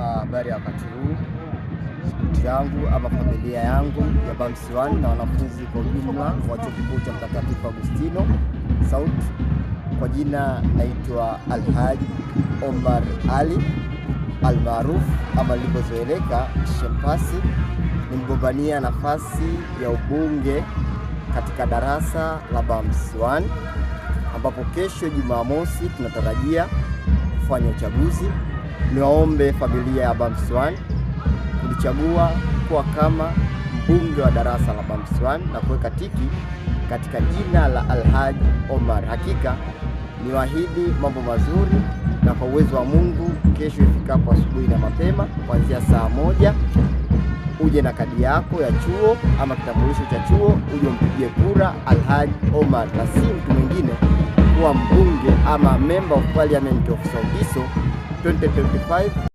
Habari ya wakati huu, spoti yangu ama familia yangu ya Bams 1 na wanafunzi kwa ujumla wa chuo kikuu cha Mtakatifu Agustino South. Kwa jina naitwa Alhaji Omar Ali almaruf ama lilipozoeleka Shempasi, ni mgombania nafasi ya ubunge katika darasa la Bams 1, ambapo kesho Jumamosi tunatarajia kufanya uchaguzi. Niwaombe familia ya Bams 1 kulichagua kuwa kama mbunge wa darasa la Bams 1 na kuweka tiki katika jina la Alhaji Omar. Hakika niwaahidi mambo mazuri, na kwa uwezo wa Mungu kesho ifikapo asubuhi na mapema kuanzia saa 1 uje na kadi yako ya chuo ama kitambulisho cha chuo, uje umpigie kura Alhaji Omar na si mtu mwingine kuwa mbunge ama member of parliament of South 2025.